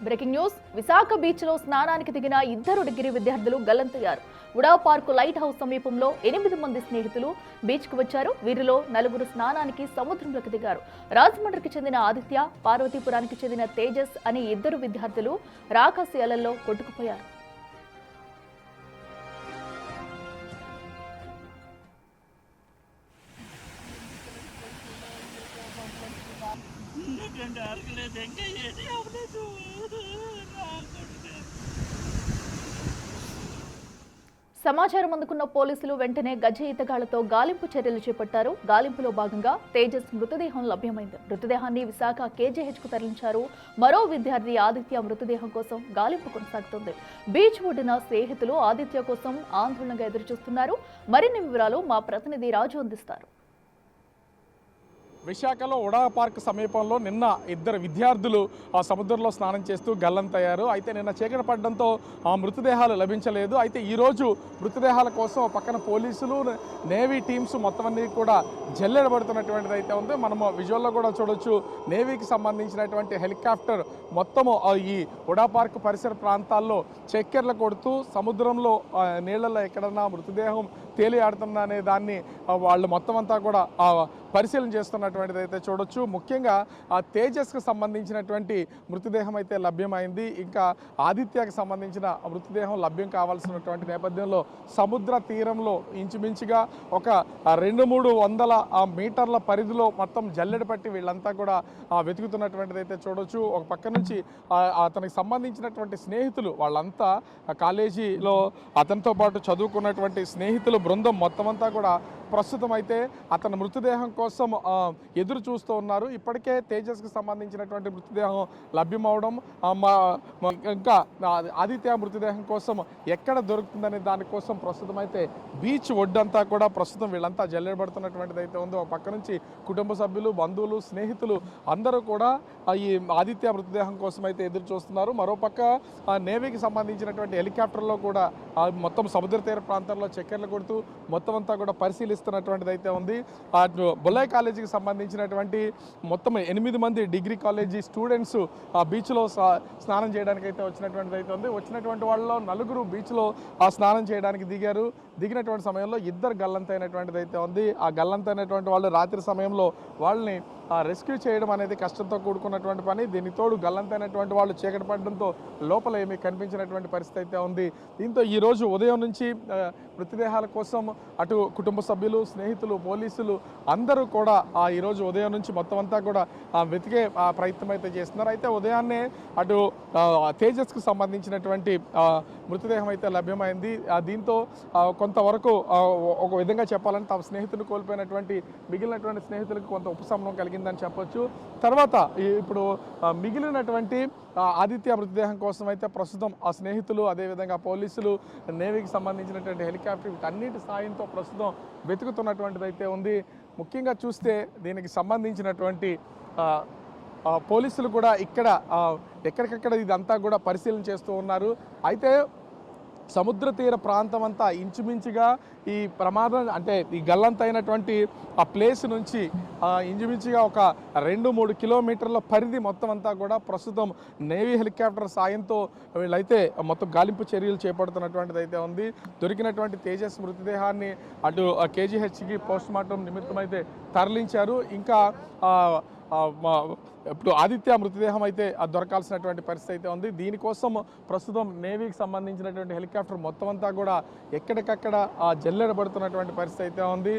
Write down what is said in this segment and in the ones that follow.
Breaking news Visakha beach లో స్నానానికి దిగిన 2 డిగ్రీ విద్యార్థులు గల్లంతయ్యారు. ఉడా పార్కు లైట్ హౌస్ సమీపంలో 8 మంది స్నేహితులు బీచ్ కు వచ్చారు. వీరిలో 4 స్నానానికి సముద్రంలోకి దిగారు. రాజమండ్రికి చెందిన ఆదిత్య, పార్వతీపురానికి చెందిన తేజస్ అనే 2 విద్యార్థులు రాకాసి అలల్లో కొట్టుకుపోయారు. సమాచారం అందుకున్న పోలీసులు వెంటనే గజ ఈతగాళ్లతో గాలింపు చర్యలు చేపట్టారు. గాలింపులో భాగంగా తేజస్ మృతదేహం లభ్యమైంది. మృతదేహాన్ని విశాఖ KGH కు తరలించారు. మరో విద్యార్థి ఆదిత్య మృతదేహం కోసం గాలింపు కొనసాగుతుంది. బీచ్ ఒడ్డున స్నేహితులు ఆదిత్య కోసం ఆందోళనగా ఎదురుచూస్తున్నారు. మరిన్ని వివరాలు మా ప్రతినిధి రాజు అందిస్తారు. విశాఖలో ఉడా పార్క్ సమీపంలో నిన్న 2 విద్యార్థులు ఆ సముద్రంలో స్నానం చేస్తూ గల్లంతయ్యారు. అయితే నిన్న చీకటి పడడంతో ఆ మృతదేహాలు లభించలేదు. అయితే ఈరోజు మృతదేహాల కోసం పక్కన పోలీసులు, నేవీ టీమ్స్ మొత్తం అన్ని కూడా జల్లెడబడుతున్నటువంటిది అయితే ఉంది. మనము విజువల్లో కూడా చూడొచ్చు. నేవీకి సంబంధించినటువంటి హెలికాప్టర్ మొత్తము ఈ ఉడా పార్క్ పరిసర ప్రాంతాల్లో చక్కెర్లు కొడుతూ సముద్రంలో నీళ్లలో ఎక్కడన్నా మృతదేహం తేలియాడుతున్నా అనే దాన్ని వాళ్ళు మొత్తం అంతా కూడా పరిశీలన చేస్తున్నటువంటిది అయితే చూడొచ్చు. ముఖ్యంగా ఆ తేజస్కి సంబంధించినటువంటి మృతదేహం అయితే లభ్యమైంది. ఇంకా ఆదిత్యకి సంబంధించిన మృతదేహం లభ్యం కావాల్సినటువంటి నేపథ్యంలో సముద్ర తీరంలో ఇంచుమించుగా ఒక 200-300 మీటర్ల పరిధిలో మొత్తం జల్లెడ పట్టి వీళ్ళంతా కూడా వెతుకుతున్నటువంటిది అయితే చూడొచ్చు. ఒక పక్క నుంచి అతనికి సంబంధించినటువంటి స్నేహితులు వాళ్ళంతా కాలేజీలో అతనితో పాటు చదువుకున్నటువంటి స్నేహితులు బృందం మొత్తం అంతా కూడా ప్రస్తుతం అయితే అతని మృతదేహం కోసం ఎదురు చూస్తూ ఉన్నారు. ఇప్పటికే తేజస్కి సంబంధించినటువంటి మృతదేహం లభ్యమవడం, ఇంకా ఆదిత్య మృతదేహం కోసం ఎక్కడ దొరుకుతుందనే దానికోసం ప్రస్తుతం అయితే బీచ్ ఒడ్డంతా కూడా ప్రస్తుతం వీళ్ళంతా జల్లెడబడుతున్నటువంటిది అయితే ఉంది. ఒక పక్క నుంచి కుటుంబ సభ్యులు, బంధువులు, స్నేహితులు అందరూ కూడా ఈ ఆదిత్య మృతదేహం కోసం అయితే ఎదురు చూస్తున్నారు. మరోపక్క నేవీకి సంబంధించినటువంటి హెలికాప్టర్లో కూడా మొత్తం సముద్ర తీర ప్రాంతాల్లో చక్కెర్లు కొడుతూ మొత్తం అంతా కూడా పరిశీలిస్తున్నటువంటిది అయితే ఉంది. బుల్లాయి కాలేజీకి సంబంధించినటువంటి మొత్తం 8 మంది డిగ్రీ కాలేజీ స్టూడెంట్స్ ఆ బీచ్లో స్నానం చేయడానికి అయితే వచ్చినటువంటిది అయితే ఉంది. వచ్చినటువంటి వాళ్ళలో 4 బీచ్లో స్నానం చేయడానికి దిగినటువంటి సమయంలో 2 గల్లంతైనటువంటిది అయితే ఉంది. ఆ గల్లంతైనటువంటి వాళ్ళు రాత్రి సమయంలో వాళ్ళని రెస్క్యూ చేయడం అనేది కష్టంతో కూడుకున్నటువంటి పని. దీనికి తోడు గల్లంతైనటువంటి వాళ్ళు చీకటి పడడంతో లోపల ఏమీ కనిపించినటువంటి పరిస్థితి అయితే ఉంది. దీంతో ఈరోజు ఉదయం నుంచి మృతదేహాల కోసం అటు కుటుంబ సభ్యులు, స్నేహితులు, పోలీసులు అందరూ కూడా ఈరోజు ఉదయం నుంచి మొత్తం అంతా కూడా వెతికే ప్రయత్నం అయితే చేస్తున్నారు. అయితే ఉదయాన్నే అటు తేజస్కి సంబంధించినటువంటి మృతదేహం అయితే లభ్యమైంది. దీంతో కొంతవరకు ఒక విధంగా చెప్పాలంటే తమ స్నేహితులు కోల్పోయినటువంటి మిగిలినటువంటి స్నేహితులకు కొంత ఉపశమనం కలిగిందని చెప్పొచ్చు. తర్వాత ఇప్పుడు మిగిలినటువంటి ఆదిత్య మృతదేహం కోసం అయితే ప్రస్తుతం ఆ స్నేహితులు, అదేవిధంగా పోలీసులు, నేవీకి సంబంధించినటువంటి హెలికాప్టర్ వీటన్నిటి సాయంతో ప్రస్తుతం వెతుకుతున్నటువంటిది అయితే ఉంది. ముఖ్యంగా చూస్తే దీనికి సంబంధించినటువంటి పోలీసులు కూడా ఎక్కడికక్కడ ఇదంతా కూడా పరిశీలన చేస్తూ ఉన్నారు. అయితే సముద్ర తీర ప్రాంతం అంతా ఇంచుమించుగా ఈ ప్రమాదం అంటే ఈ గల్లంతైనటువంటి ఆ ప్లేస్ నుంచి ఇంచుమించుగా ఒక 2-3 కిలోమీటర్ల పరిధి మొత్తం అంతా కూడా ప్రస్తుతం నేవీ హెలికాప్టర్ సాయంతో వీళ్ళైతే మొత్తం గాలింపు చర్యలు చేపడుతున్నటువంటిది అయితే ఉంది. దొరికినటువంటి తేజస్ మృతదేహాన్ని అటు KGHకి పోస్ట్ మార్టం నిమిత్తం అయితే తరలించారు. ఇంకా ఇప్పుడు ఆదిత్య మృతదేహం అయితే దొరకాల్సినటువంటి పరిస్థితి అయితే ఉంది. దీనికోసం ప్రస్తుతం నేవీకి సంబంధించినటువంటి హెలికాప్టర్ మొత్తం అంతా కూడా ఎక్కడికక్కడ జల్లెడబడుతున్నటువంటి పరిస్థితి అయితే ఉంది.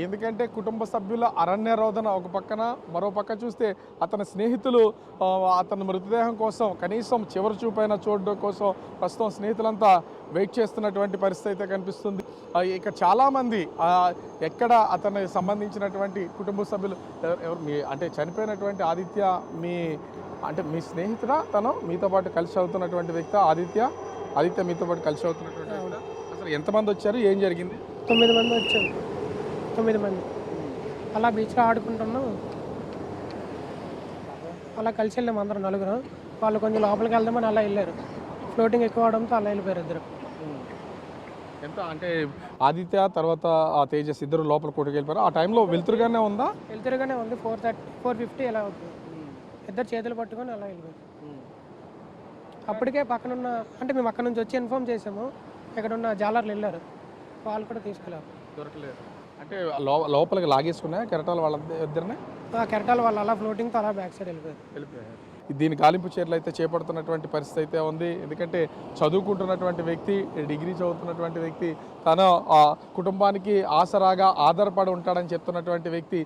ఎందుకంటే కుటుంబ సభ్యుల అరణ్య రోదన ఒక పక్కన, మరో పక్క చూస్తే అతని స్నేహితులు అతని మృతదేహం కోసం కనీసం చివరి చూపైన చూడడం కోసం ప్రస్తుతం స్నేహితులంతా వెయిట్ చేస్తున్నటువంటి పరిస్థితి అయితే కనిపిస్తుంది. ఇక చాలామంది ఎక్కడ అతనికి సంబంధించినటువంటి కుటుంబ సభ్యులు అంటే చనిపోయినటువంటి ఆదిత్య మీ స్నేహితుడా? తను మీతో పాటు కలిసి చదువుతున్నటువంటి వ్యక్తి ఆదిత్య మీతో పాటు కలిసి చదువుతున్నటువంటి వ్యక్తి. అసలు ఎంతమంది వచ్చారు, ఏం జరిగింది? 9 మంది వచ్చారు. 9 మంది అలా బీచ్లో ఆడుకుంటున్నాం. అలా కలిసి వెళ్ళాము అందరం 4. వాళ్ళు కొంచెం లోపలికి వెళ్దామని అలా వెళ్ళారు. ఫ్లోటింగ్ ఎక్కువ అవడంతో అలా వెళ్ళిపోయారు 2. ఎంత అంటే ఆదిత్య తర్వాత ఆ తేజస్ ఇద్దరు లోపల కోటికి వెళ్ళిపోయారు. ఆ టైంలో వెళ్తురుగానే ఉందా? వెళ్తురుగానే ఉంది. 4:30, 4:50 ఎలా అవుతుంది. ఇద్దరు చేతులు పట్టుకొని అలా వెళ్ళిపోయారు. అప్పటికే పక్కనున్న అంటే మేము అక్కడ నుంచి వచ్చి ఇన్ఫామ్ చేసాము, ఇక్కడ ఉన్న జాలర్లు వెళ్ళారు, వాళ్ళు కూడా తీసుకెళ్ళారు. దొరకలేదు అంటే లోపలికి లాగేసుకున్నా కెరటాలు వాళ్ళ ఇద్దరినే ఆ కెరటాలు వాళ్ళు అలా ఫ్లోటింగ్తో అలా బ్యాక్ సైడ్ వెళ్ళిపోయారు. వెళ్ళిపోయారు. దీని గాలింపు చర్యలు అయితే చేపడుతున్నటువంటి పరిస్థితి అయితే ఉంది. ఎందుకంటే చదువుకుంటున్నటువంటి వ్యక్తి, డిగ్రీ చదువుతున్నటువంటి వ్యక్తి, తన కుటుంబానికి ఆసరాగా ఆధారపడి ఉంటాడని చెప్తున్నటువంటి వ్యక్తి,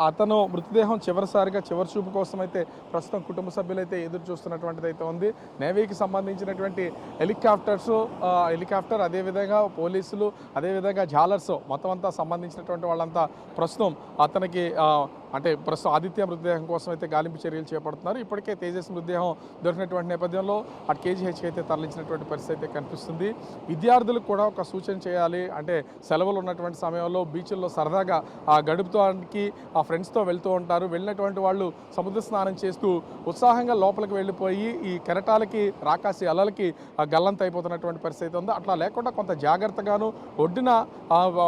అతను మృతదేహం చివరిసారిగా చివరి చూపు కోసం అయితే ప్రస్తుతం కుటుంబ సభ్యులైతే ఎదురు చూస్తున్నటువంటిది అయితే ఉంది. నేవీకి సంబంధించినటువంటి హెలికాప్టర్ అదేవిధంగా పోలీసులు అదేవిధంగా జాలర్స్ మొత్తం అంతా సంబంధించినటువంటి వాళ్ళంతా ప్రస్తుతం అతనికి అంటే ప్రస్తుతం ఆదిత్య మృతదేహం కోసం అయితే గాలింపు చర్యలు చేపడుతున్నారు. ఇప్పటికే తేజస్ మృతదేహం దొరికినటువంటి నేపథ్యంలో అటు కేజీహెచ్కి అయితే తరలించినటువంటి పరిస్థితి అయితే కనిపిస్తుంది. విద్యార్థులకు కూడా ఒక సూచన చేయాలి, అంటే సెలవులు ఉన్నటువంటి సమయంలో బీచ్ల్లో సరదాగా గడుపుతానికి ఆ ఫ్రెండ్స్తో వెళ్తూ ఉంటారు. వెళ్ళినటువంటి వాళ్ళు సముద్ర స్నానం చేస్తూ ఉత్సాహంగా లోపలికి వెళ్ళిపోయి ఈ కెరటాలకి రాకాసి అలలకి గల్లంత అయిపోతున్నటువంటి పరిస్థితి ఉంది. అట్లా లేకుండా కొంత జాగ్రత్తగాను ఒడ్డున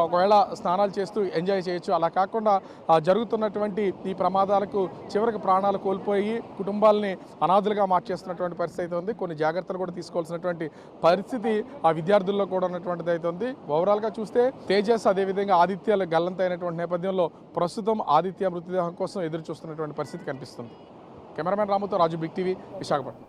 ఒకవేళ స్నానాలు చేస్తూ ఎంజాయ్ చేయొచ్చు. అలా కాకుండా జరుగుతున్నటువంటి ఈ ప్రమాదాలకు చివరికి ప్రాణాలు కోల్పోయి కుటుంబాలని అనాథులుగా మార్చేస్తున్నటువంటి పరిస్థితి ఉంది. కొన్ని జాగ్రత్తలు కూడా తీసుకోవాల్సినటువంటి పరిస్థితి ఆ విద్యార్థుల్లో కూడా ఉన్నటువంటిది అయితే ఉంది. ఓవరాల్గా చూస్తే తేజస్ అదేవిధంగా ఆదిత్యాలు గల్లంత అయినటువంటి నేపథ్యంలో ప్రస్తుతం ఆదిత్య మృతదేహం కోసం ఎదురు చూస్తున్నటువంటి పరిస్థితి కనిపిస్తుంది. కెమెరామెన్ రాముతో రాజు, బిగ్ టీవీ, విశాఖపట్నం.